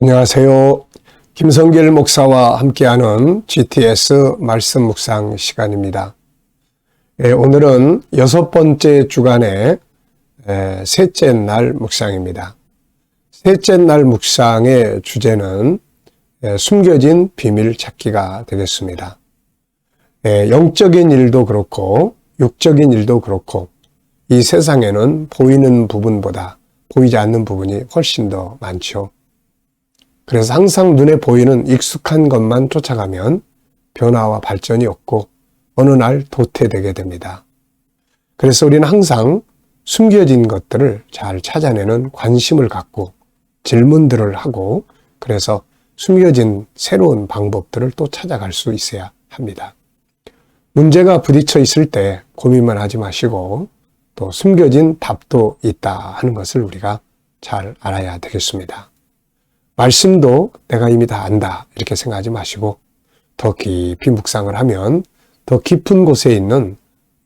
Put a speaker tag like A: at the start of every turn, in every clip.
A: 안녕하세요. 김성길 목사와 함께하는 GTS 말씀 묵상 시간입니다. 오늘은 6번째 주간의 셋째 날 묵상입니다. 셋째 날 묵상의 주제는 숨겨진 비밀 찾기가 되겠습니다. 영적인 일도 그렇고 육적인 일도 그렇고 이 세상에는 보이는 부분보다 보이지 않는 부분이 훨씬 더 많죠. 그래서 항상 눈에 보이는 익숙한 것만 쫓아가면 변화와 발전이 없고 어느 날 도태되게 됩니다. 그래서 우리는 항상 숨겨진 것들을 잘 찾아내는 관심을 갖고 질문들을 하고 그래서 숨겨진 새로운 방법들을 또 찾아갈 수 있어야 합니다. 문제가 부딪혀 있을 때 고민만 하지 마시고 또 숨겨진 답도 있다 하는 것을 우리가 잘 알아야 되겠습니다. 말씀도 내가 이미 다 안다 이렇게 생각하지 마시고 더 깊이 묵상을 하면 더 깊은 곳에 있는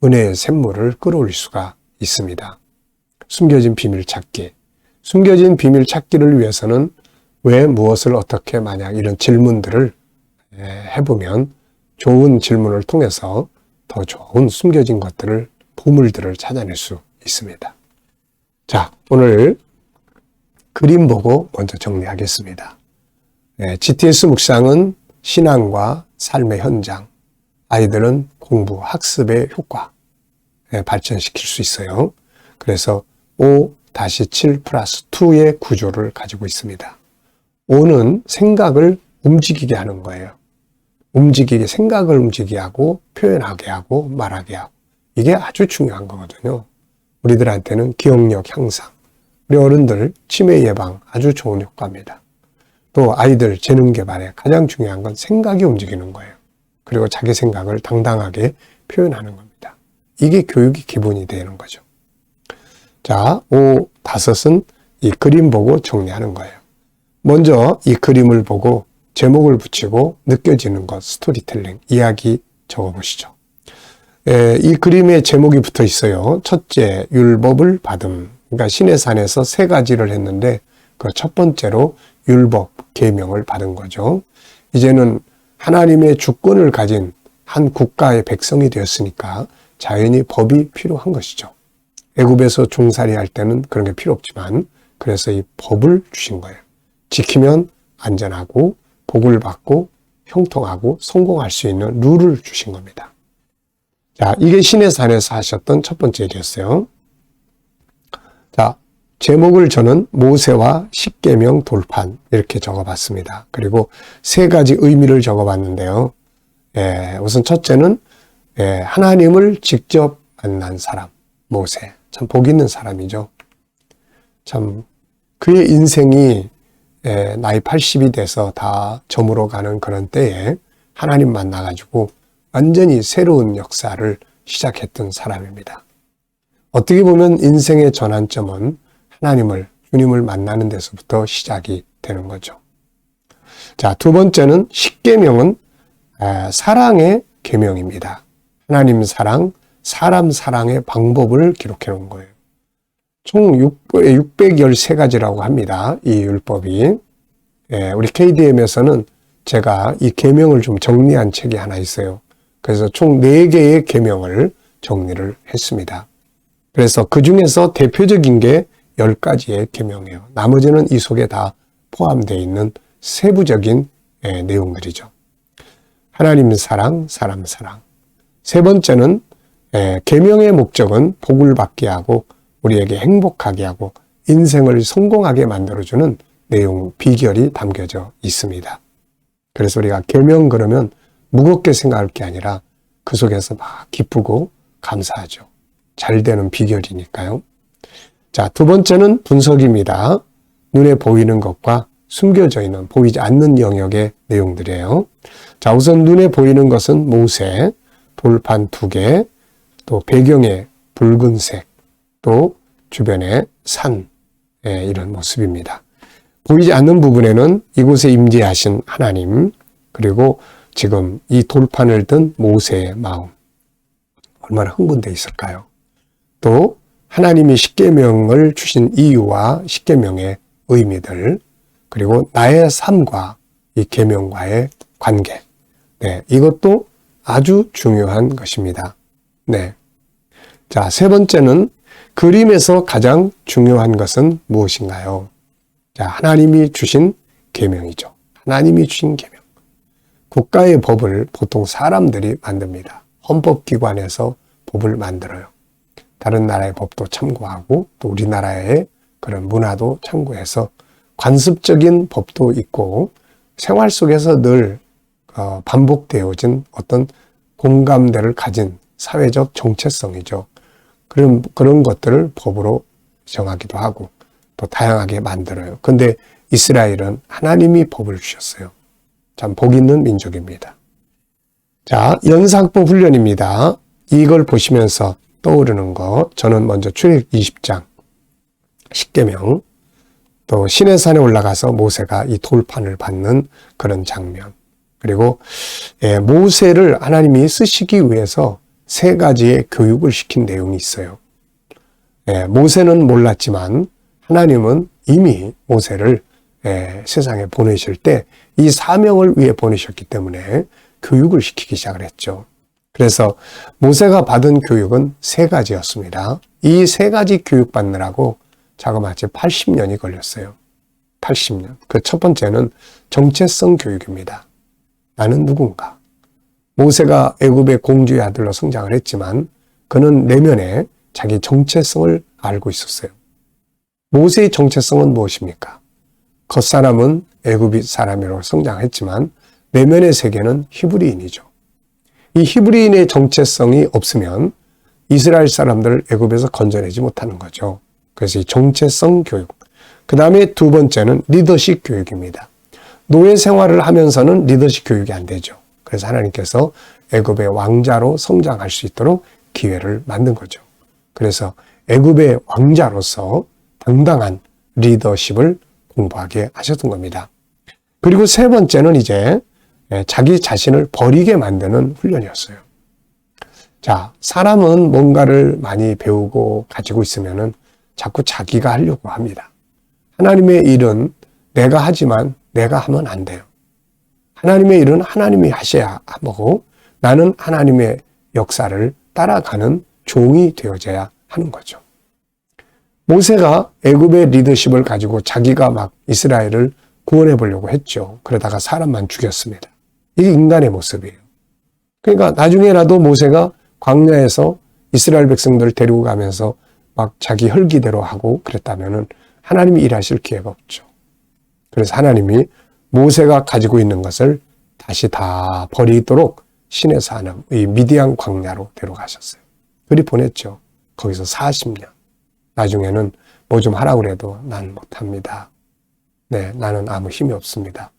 A: 은혜의 샘물을 끌어올릴 수가 있습니다. 숨겨진 비밀 찾기. 숨겨진 비밀 찾기를 위해서는 왜 무엇을 어떻게 만약 이런 질문들을 해보면 좋은 질문을 통해서 더 좋은 숨겨진 것들을 보물들을 찾아낼 수 있습니다. 자, 오늘 그림 보고 먼저 정리하겠습니다. GTS 묵상은 신앙과 삶의 현장, 아이들은 공부, 학습의 효과 발전시킬 수 있어요. 그래서 5-7 플러스 2의 구조를 가지고 있습니다. 5는 생각을 움직이게 하는 거예요. 생각을 움직이게 하고 표현하게 하고 말하게 하고 이게 아주 중요한 거거든요. 우리들한테는 기억력 향상, 우리 어른들 치매 예방 아주 좋은 효과입니다. 또 아이들 재능 개발에 가장 중요한 건 생각이 움직이는 거예요. 그리고 자기 생각을 당당하게 표현하는 겁니다. 이게 교육이 기본이 되는 거죠. 자, 5-5은 이 그림 보고 정리하는 거예요. 먼저 이 그림을 보고 제목을 붙이고 느껴지는 것, 스토리텔링, 이야기 적어보시죠. 이 그림에 제목이 붙어 있어요. 첫째, 율법을 받음. 그러니까 시내산에서 3가지를 했는데 그 첫 번째로 율법, 계명을 받은 거죠. 이제는 하나님의 주권을 가진 한 국가의 백성이 되었으니까 자연히 법이 필요한 것이죠. 애굽에서 종살이 할 때는 그런 게 필요 없지만 그래서 이 법을 주신 거예요. 지키면 안전하고 복을 받고 형통하고 성공할 수 있는 룰을 주신 겁니다. 자, 이게 시내산에서 하셨던 첫 번째 일이었어요. 자, 제목을 저는 모세와 십계명 돌판 이렇게 적어봤습니다. 그리고 3가지 의미를 적어봤는데요. 우선 첫째는 하나님을 직접 만난 사람, 모세. 참 복 있는 사람이죠. 참 그의 인생이 나이 80이 돼서 다 저물어 가는 그런 때에 하나님 만나가지고 완전히 새로운 역사를 시작했던 사람입니다. 어떻게 보면 인생의 전환점은 주님을 만나는 데서부터 시작이 되는 거죠. 자, 2번째는 십계명은 사랑의 계명입니다. 하나님 사랑, 사람 사랑의 방법을 기록해 놓은 거예요. 총 613가지라고 합니다. 이 율법이. 우리 KDM에서는 제가 이 계명을 좀 정리한 책이 하나 있어요. 그래서 총 4개의 계명을 정리를 했습니다. 그래서 그 중에서 대표적인 게 10가지의 계명이에요. 나머지는 이 속에 다 포함되어 있는 세부적인 내용들이죠. 하나님 사랑, 사람 사랑. 3번째는 계명의 목적은 복을 받게 하고 우리에게 행복하게 하고 인생을 성공하게 만들어주는 내용, 비결이 담겨져 있습니다. 그래서 우리가 계명 그러면 무겁게 생각할 게 아니라 그 속에서 막 기쁘고 감사하죠. 잘 되는 비결이니까요. 자, 2번째는 분석입니다. 눈에 보이는 것과 숨겨져 있는 보이지 않는 영역의 내용들이에요. 자, 우선 눈에 보이는 것은 모세, 돌판 2개, 또 배경의 붉은색, 또 주변의 산, 이런 모습입니다. 보이지 않는 부분에는 이곳에 임재하신 하나님, 그리고 지금 이 돌판을 든 모세의 마음, 얼마나 흥분되어 있을까요? 또 하나님이 십계명을 주신 이유와 십계명의 의미들, 그리고 나의 삶과 이 계명과의 관계. 네, 이것도 아주 중요한 것입니다. 네. 자, 세 번째는 그림에서 가장 중요한 것은 무엇인가요? 자, 하나님이 주신 계명이죠. 하나님이 주신 계명. 국가의 법을 보통 사람들이 만듭니다. 헌법기관에서 법을 만들어요. 다른 나라의 법도 참고하고 또 우리나라의 그런 문화도 참고해서 관습적인 법도 있고 생활 속에서 늘 반복되어진 어떤 공감대를 가진 사회적 정체성이죠. 그런 것들을 법으로 정하기도 하고 또 다양하게 만들어요. 근데 이스라엘은 하나님이 법을 주셨어요. 참 복 있는 민족입니다. 자, 연상법 훈련입니다. 이걸 보시면서 떠오르는 것, 저는 먼저 출애굽 20장, 십계명, 또 시내산에 올라가서 모세가 이 돌판을 받는 그런 장면, 그리고 모세를 하나님이 쓰시기 위해서 세 가지의 교육을 시킨 내용이 있어요. 모세는 몰랐지만 하나님은 이미 모세를 세상에 보내실 때 이 사명을 위해 보내셨기 때문에 교육을 시키기 시작을 했죠. 그래서 모세가 받은 교육은 세 가지였습니다. 이 세 가지 교육 받느라고 자그마치 80년이 걸렸어요. 80년. 그 첫 번째는 정체성 교육입니다. 나는 누군가? 모세가 애굽의 공주의 아들로 성장을 했지만 그는 내면에 자기 정체성을 알고 있었어요. 모세의 정체성은 무엇입니까? 겉사람은 애굽 사람으로 성장했지만 내면의 세계는 히브리인이죠. 이 히브리인의 정체성이 없으면 이스라엘 사람들을 애굽에서 건져내지 못하는 거죠. 그래서 이 정체성 교육. 그 다음에 두 번째는 리더십 교육입니다. 노예 생활을 하면서는 리더십 교육이 안 되죠. 그래서 하나님께서 애굽의 왕자로 성장할 수 있도록 기회를 만든 거죠. 그래서 애굽의 왕자로서 당당한 리더십을 공부하게 하셨던 겁니다. 그리고 세 번째는 이제 자기 자신을 버리게 만드는 훈련이었어요. 자, 사람은 뭔가를 많이 배우고 가지고 있으면은 자꾸 자기가 하려고 합니다. 하나님의 일은 내가 하지만 내가 하면 안 돼요. 하나님의 일은 하나님이 하셔야 하고 나는 하나님의 역사를 따라가는 종이 되어져야 하는 거죠. 모세가 애굽의 리더십을 가지고 자기가 막 이스라엘을 구원해 보려고 했죠. 그러다가 사람만 죽였습니다. 이게 인간의 모습이에요. 그러니까 나중에라도 모세가 광야에서 이스라엘 백성들을 데리고 가면서 막 자기 혈기대로 하고 그랬다면은 하나님이 일하실 기회가 없죠. 그래서 하나님이 모세가 가지고 있는 것을 다시 다 버리도록 시내서 하는 이 미디안 광야로 데려가셨어요. 그리 보냈죠. 거기서 40년. 나중에는 뭐 좀 하라고 그래도 난 못합니다. 네, 나는 아무 힘이 없습니다.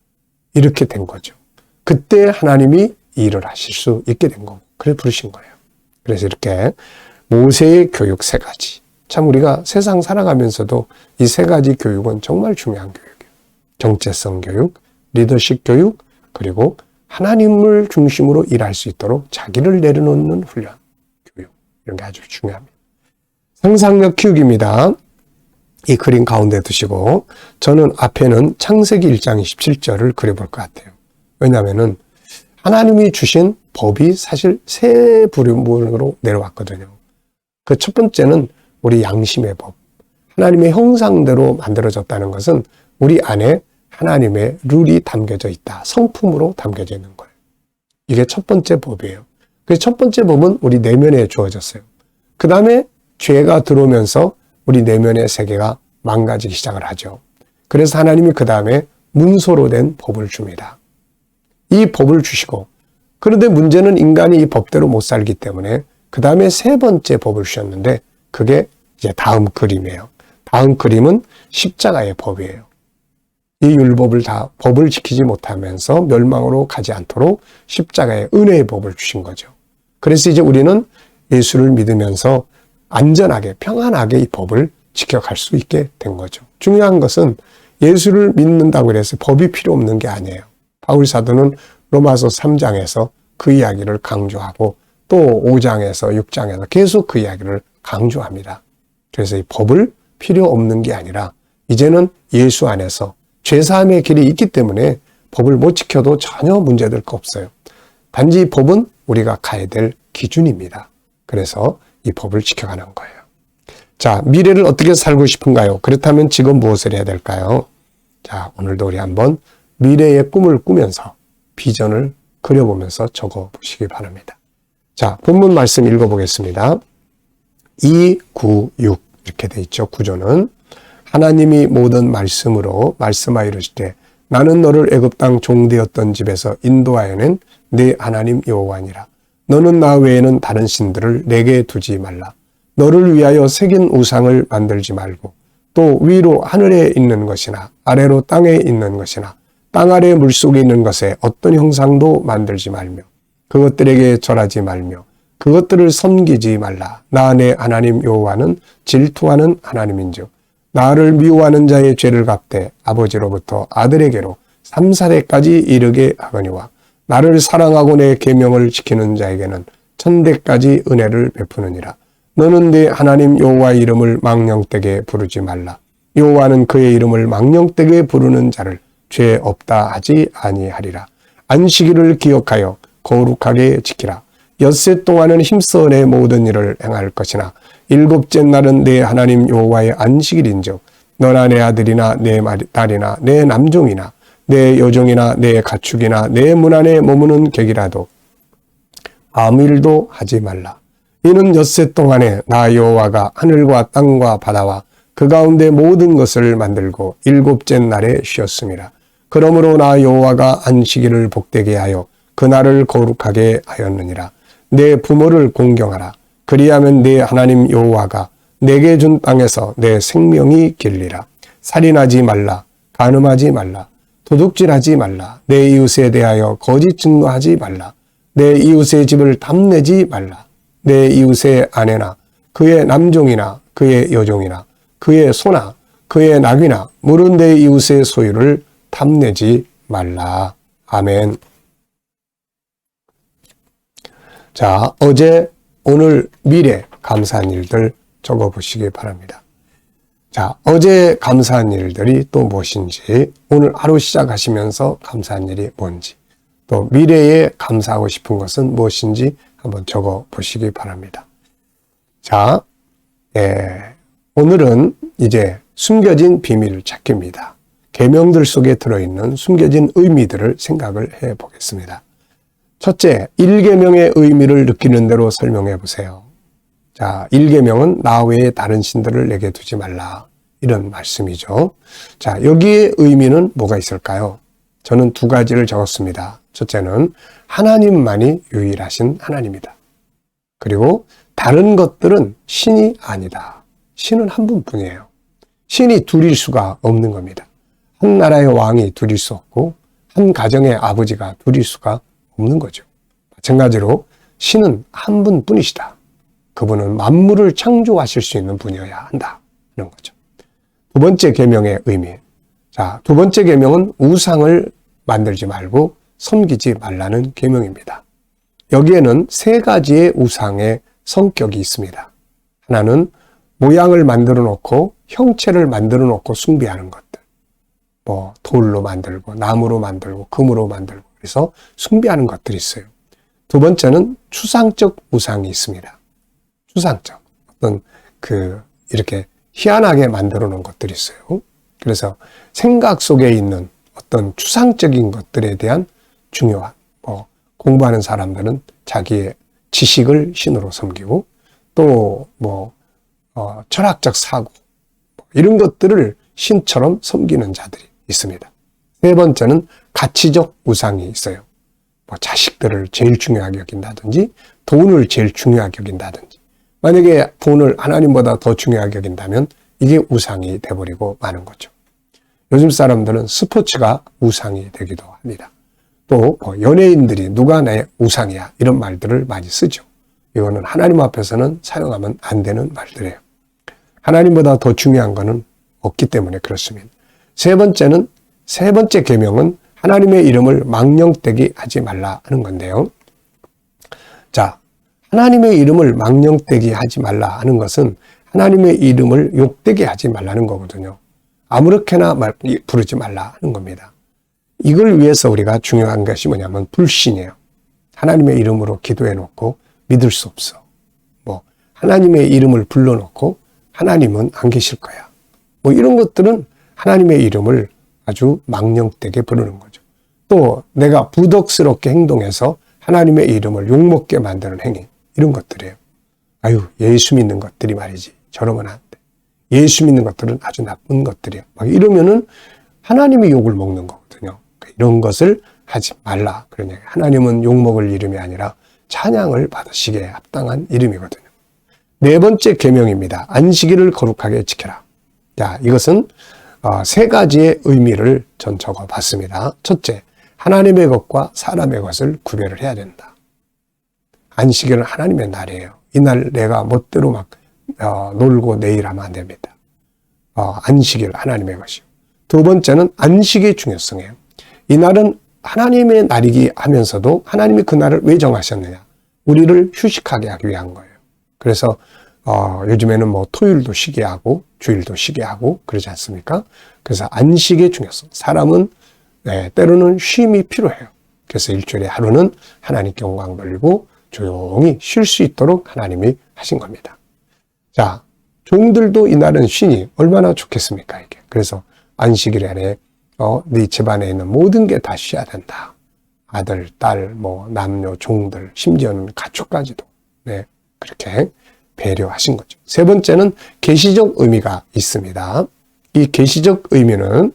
A: 이렇게 된 거죠. 그때 하나님이 일을 하실 수 있게 된 거고, 그래 부르신 거예요. 그래서 이렇게 모세의 교육 세 가지. 참 우리가 세상 살아가면서도 이 세 가지 교육은 정말 중요한 교육이에요. 정체성 교육, 리더십 교육, 그리고 하나님을 중심으로 일할 수 있도록 자기를 내려놓는 훈련, 교육. 이런 게 아주 중요합니다. 상상력 키우기입니다. 이 그림 가운데 두시고 저는 앞에는 창세기 1장 27절을 그려볼 것 같아요. 왜냐하면 하나님이 주신 법이 사실 세 부류로 내려왔거든요. 그 첫 번째는 우리 양심의 법. 하나님의 형상대로 만들어졌다는 것은 우리 안에 하나님의 룰이 담겨져 있다. 성품으로 담겨져 있는 거예요. 이게 첫 번째 법이에요. 그 첫 번째 법은 우리 내면에 주어졌어요. 그 다음에 죄가 들어오면서 우리 내면의 세계가 망가지기 시작을 하죠. 그래서 하나님이 그 다음에 문서로 된 법을 줍니다. 이 법을 주시고, 그런데 문제는 인간이 이 법대로 못 살기 때문에 그 다음에 세 번째 법을 주셨는데 그게 이제 다음 그림이에요. 다음 그림은 십자가의 법이에요. 이 율법을 다 법을 지키지 못하면서 멸망으로 가지 않도록 십자가의 은혜의 법을 주신 거죠. 그래서 이제 우리는 예수를 믿으면서 안전하게 평안하게 이 법을 지켜갈 수 있게 된 거죠. 중요한 것은 예수를 믿는다고 해서 법이 필요 없는 게 아니에요. 바울 사도는 로마서 3장에서 그 이야기를 강조하고 또 5장에서 6장에서 계속 그 이야기를 강조합니다. 그래서 이 법을 필요 없는 게 아니라 이제는 예수 안에서 죄사함의 길이 있기 때문에 법을 못 지켜도 전혀 문제될 거 없어요. 단지 법은 우리가 가야 될 기준입니다. 그래서 이 법을 지켜가는 거예요. 자, 미래를 어떻게 살고 싶은가요? 그렇다면 지금 무엇을 해야 될까요? 자, 오늘도 우리 한번 미래의 꿈을 꾸면서 비전을 그려보면서 적어보시기 바랍니다. 자, 본문 말씀 읽어보겠습니다. 2, 9, 6 이렇게 돼 있죠. 구조는 하나님이 모든 말씀으로 말씀하여 이르시되 나는 너를 애굽 땅 종되었던 집에서 인도하여낸 네 하나님 여호와니라. 너는 나 외에는 다른 신들을 내게 두지 말라. 너를 위하여 새긴 우상을 만들지 말고 또 위로 하늘에 있는 것이나 아래로 땅에 있는 것이나 땅 아래 물속에 있는 것에 어떤 형상도 만들지 말며 그것들에게 절하지 말며 그것들을 섬기지 말라. 나 내 하나님 여호와는 질투하는 하나님인즉 나를 미워하는 자의 죄를 갚되 아버지로부터 아들에게로 3, 4대까지 이르게 하거니와 나를 사랑하고 내 계명을 지키는 자에게는 1000대까지 은혜를 베푸느니라. 너는 네 하나님 여호와의 이름을 망령되게 부르지 말라. 여호와는 그의 이름을 망령되게 부르는 자를 죄 없다 하지 아니하리라. 안식일을 기억하여 거룩하게 지키라. 엿새 동안은 힘써 내 모든 일을 행할 것이나 일곱째 날은 내 하나님 여호와의 안식일인즉 너나 내 아들이나 내 딸이나 내 남종이나 내 여종이나 내 가축이나 내 문 안에 머무는 객이라도 아무 일도 하지 말라. 이는 엿새 동안에 나 여호와가 하늘과 땅과 바다와 그 가운데 모든 것을 만들고 일곱째 날에 쉬었음이라. 그러므로 나 여호와가 안식일을 복되게 하여 그날을 거룩하게 하였느니라. 내 부모를 공경하라. 그리하면 내 하나님 여호와가 내게 준 땅에서 내 생명이 길리라. 살인하지 말라. 간음하지 말라. 도둑질하지 말라. 내 이웃에 대하여 거짓 증거하지 말라. 내 이웃의 집을 탐내지 말라. 내 이웃의 아내나 그의 남종이나 그의 여종이나 그의 소나 그의 낙이나 물은 내 이웃의 소유를 탐내지 말라. 아멘. 자, 어제, 오늘, 미래 감사한 일들 적어보시기 바랍니다. 자, 어제 감사한 일들이 또 무엇인지, 오늘 하루 시작하시면서 감사한 일이 뭔지, 또 미래에 감사하고 싶은 것은 무엇인지 한번 적어보시기 바랍니다. 자, 오늘은 이제 숨겨진 비밀 찾기입니다. 계명들 속에 들어있는 숨겨진 의미들을 생각을 해보겠습니다. 첫째, 1계명의 의미를 느끼는 대로 설명해 보세요. 자, 1계명은 나 외에 다른 신들을 내게 두지 말라. 이런 말씀이죠. 자, 여기에 의미는 뭐가 있을까요? 저는 두 가지를 적었습니다. 첫째는 하나님만이 유일하신 하나님이다. 그리고 다른 것들은 신이 아니다. 신은 한 분뿐이에요. 신이 둘일 수가 없는 겁니다. 한 나라의 왕이 둘일 수 없고 한 가정의 아버지가 둘일 수가 없는 거죠. 마찬가지로 신은 한 분뿐이시다. 그분은 만물을 창조하실 수 있는 분이어야 한다. 이런 거죠. 두 번째 계명의 의미. 자, 두 번째 계명은 우상을 만들지 말고 섬기지 말라는 계명입니다. 여기에는 세 가지의 우상의 성격이 있습니다. 하나는 모양을 만들어 놓고 형체를 만들어 놓고 숭배하는 것들. 뭐 돌로 만들고 나무로 만들고 금으로 만들고 그래서 숭배하는 것들이 있어요. 두 번째는 추상적 우상이 있습니다. 추상적 어떤 이렇게 희한하게 만들어 놓은 것들이 있어요. 그래서 생각 속에 있는 어떤 추상적인 것들에 대한 중요한 공부하는 사람들은 자기의 지식을 신으로 섬기고 또 철학적 사고 이런 것들을 신처럼 섬기는 자들이 있습니다. 세 번째는 가치적 우상이 있어요. 자식들을 제일 중요하게 여긴다든지 돈을 제일 중요하게 여긴다든지 만약에 돈을 하나님보다 더 중요하게 여긴다면 이게 우상이 돼버리고 마는 거죠. 요즘 사람들은 스포츠가 우상이 되기도 합니다. 또 연예인들이 누가 내 우상이야 이런 말들을 많이 쓰죠. 이거는 하나님 앞에서는 사용하면 안 되는 말들이에요. 하나님보다 더 중요한 거는 없기 때문에 그렇습니다. 세 번째 계명은 하나님의 이름을 망령되게 하지 말라 하는 건데요. 자, 하나님의 이름을 망령되게 하지 말라 하는 것은 하나님의 이름을 욕되게 하지 말라는 거거든요. 아무렇게나 부르지 말라 하는 겁니다. 이걸 위해서 우리가 중요한 것이 뭐냐면 불신이에요. 하나님의 이름으로 기도해 놓고 믿을 수 없어. 뭐 하나님의 이름을 불러놓고 하나님은 안 계실 거야. 뭐 이런 것들은 하나님의 이름을 아주 망령되게 부르는 거죠. 또 내가 부덕스럽게 행동해서 하나님의 이름을 욕먹게 만드는 행위, 이런 것들이에요. 아유, 예수 믿는 것들이 말이지 저러면 안 돼. 예수 믿는 것들은 아주 나쁜 것들이야. 막 이러면은 하나님이 욕을 먹는 거거든요. 이런 것을 하지 말라. 그런 얘기. 하나님은 욕먹을 이름이 아니라 찬양을 받으시기에 합당한 이름이거든요. 네 번째 계명입니다. 안식일을 거룩하게 지켜라. 자, 이것은 세 가지의 의미를 전 적어봤습니다. 첫째, 하나님의 것과 사람의 것을 구별을 해야 된다. 안식일은 하나님의 날이에요. 이날 내가 멋대로 막 놀고 내일 하면 안 됩니다. 안식일 하나님의 것이요. 두 번째는 안식의 중요성이에요. 이날은 하나님의 날이기 하면서도 하나님이 그 날을 왜 정하셨느냐? 우리를 휴식하게 하기 위한 거예요. 그래서 요즘에는 뭐 토요일도 쉬게 하고 주일도 쉬게 하고 그러지 않습니까? 그래서 안식의 중요성. 사람은 때로는 쉼이 필요해요. 그래서 일주일에 하루는 하나님께 영광 돌리고 조용히 쉴 수 있도록 하나님이 하신 겁니다. 자, 종들도 이날은 쉬니 얼마나 좋겠습니까, 이게. 그래서 안식일에 네 집안에 있는 모든 게 다 쉬어야 된다. 아들, 딸, 뭐 남녀, 종들, 심지어는 가축까지도 그렇게 배려하신 거죠. 세 번째는 계시적 의미가 있습니다. 이 계시적 의미는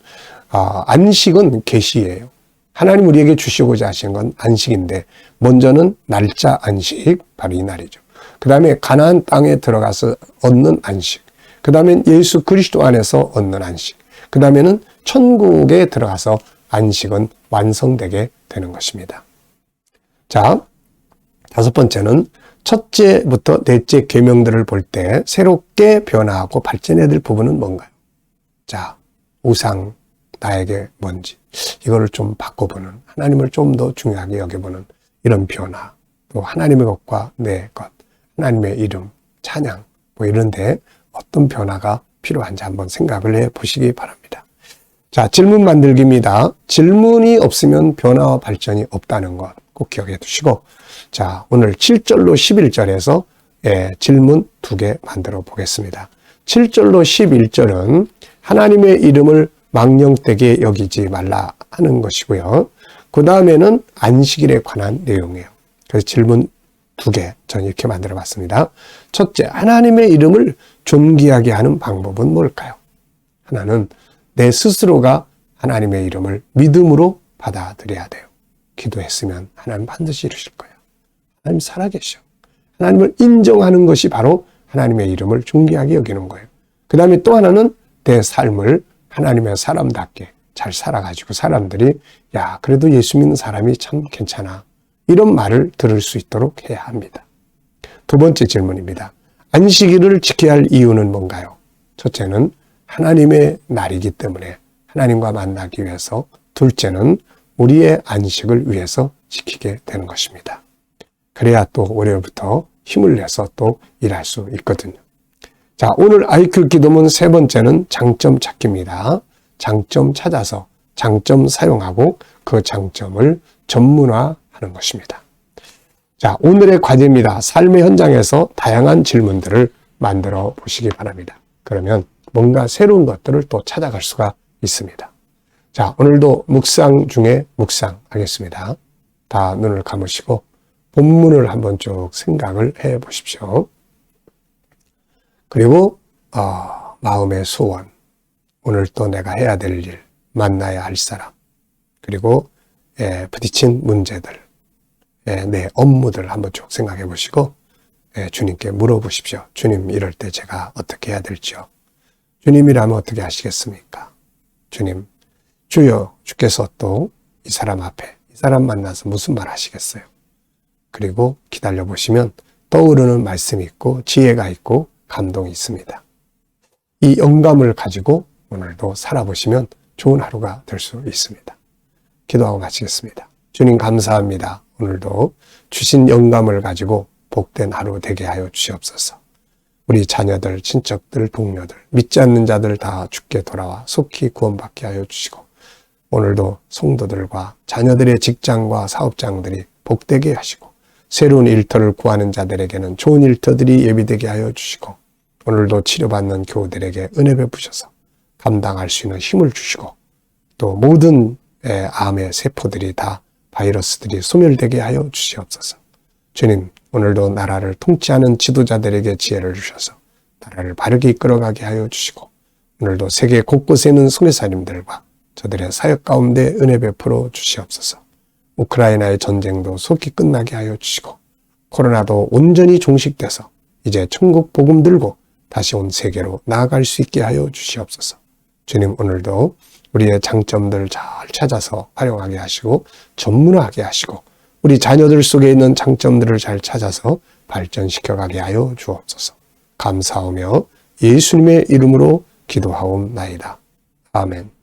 A: 안식은 계시예요. 하나님 우리에게 주시고자 하신 건 안식인데 먼저는 날짜 안식, 바로 이 날이죠. 그 다음에 가나안 땅에 들어가서 얻는 안식, 그 다음에 예수 그리스도 안에서 얻는 안식, 그 다음에는 천국에 들어가서 안식은 완성되게 되는 것입니다. 자, 다섯 번째는 첫째부터 넷째 계명들을 볼 때 새롭게 변화하고 발전해야 될 부분은 뭔가요? 자, 우상, 나에게 뭔지 이거를 좀 바꿔보는, 하나님을 좀 더 중요하게 여겨보는 이런 변화, 또 하나님의 것과 내 것, 하나님의 이름, 찬양 뭐 이런데 어떤 변화가 필요한지 한번 생각을 해보시기 바랍니다. 자, 질문 만들기입니다. 질문이 없으면 변화와 발전이 없다는 것 꼭 기억해 두시고, 자, 오늘 7절로 11절에서 질문 2개 만들어 보겠습니다. 7절로 11절은 하나님의 이름을 망령되게 여기지 말라 하는 것이고요. 그 다음에는 안식일에 관한 내용이에요. 그래서 질문 2개 전 이렇게 만들어 봤습니다. 첫째, 하나님의 이름을 존귀하게 하는 방법은 뭘까요? 하나는 내 스스로가 하나님의 이름을 믿음으로 받아들여야 돼요. 기도했으면 하나님 반드시 이루실 거예요. 하나님 살아계셔. 하나님을 인정하는 것이 바로 하나님의 이름을 존귀하게 여기는 거예요. 그 다음에 또 하나는 내 삶을 하나님의 사람답게 잘 살아가지고 사람들이 야, 그래도 예수 믿는 사람이 참 괜찮아, 이런 말을 들을 수 있도록 해야 합니다. 두 번째 질문입니다. 안식일을 지켜야 할 이유는 뭔가요? 첫째는 하나님의 날이기 때문에 하나님과 만나기 위해서, 둘째는 우리의 안식을 위해서 지키게 되는 것입니다. 그래야 또 월요일부터 힘을 내서 또 일할 수 있거든요. 자, 오늘 IQ 기도문 세 번째는 장점 찾기입니다. 장점 찾아서 장점 사용하고 그 장점을 전문화하는 것입니다. 자, 오늘의 과제입니다. 삶의 현장에서 다양한 질문들을 만들어 보시기 바랍니다. 그러면 뭔가 새로운 것들을 또 찾아갈 수가 있습니다. 자, 오늘도 묵상 중에 묵상하겠습니다. 다 눈을 감으시고 본문을 한번 쭉 생각을 해 보십시오. 그리고 마음의 소원, 오늘 또 내가 해야 될 일, 만나야 할 사람, 그리고 부딪힌 문제들, 내 업무들 한번 쭉 생각해 보시고 주님께 물어보십시오. 주님, 이럴 때 제가 어떻게 해야 될지요? 주님이라면 어떻게 하시겠습니까? 주님, 주여, 주께서 또 이 사람 앞에 이 사람 만나서 무슨 말 하시겠어요? 그리고 기다려 보시면 떠오르는 말씀이 있고 지혜가 있고 감동이 있습니다. 이 영감을 가지고 오늘도 살아보시면 좋은 하루가 될 수 있습니다. 기도하고 마치겠습니다. 주님 감사합니다. 오늘도 주신 영감을 가지고 복된 하루 되게 하여 주시옵소서. 우리 자녀들, 친척들, 동료들, 믿지 않는 자들 다 주께 돌아와 속히 구원받게 하여 주시고 오늘도 성도들과 자녀들의 직장과 사업장들이 복되게 하시고 새로운 일터를 구하는 자들에게는 좋은 일터들이 예비되게 하여 주시고 오늘도 치료받는 교우들에게 은혜 베푸셔서 감당할 수 있는 힘을 주시고 또 모든 암의 세포들이 다 바이러스들이 소멸되게 하여 주시옵소서. 주님, 오늘도 나라를 통치하는 지도자들에게 지혜를 주셔서 나라를 바르게 이끌어가게 하여 주시고 오늘도 세계 곳곳에 있는 선교사님들과 저들의 사역 가운데 은혜 베풀어 주시옵소서. 우크라이나의 전쟁도 속히 끝나게 하여 주시고 코로나도 온전히 종식돼서 이제 천국 복음 들고 다시 온 세계로 나아갈 수 있게 하여 주시옵소서. 주님, 오늘도 우리의 장점들 잘 찾아서 활용하게 하시고 전문화하게 하시고 우리 자녀들 속에 있는 장점들을 잘 찾아서 발전시켜가게 하여 주옵소서. 감사하며 예수님의 이름으로 기도하옵나이다. 아멘.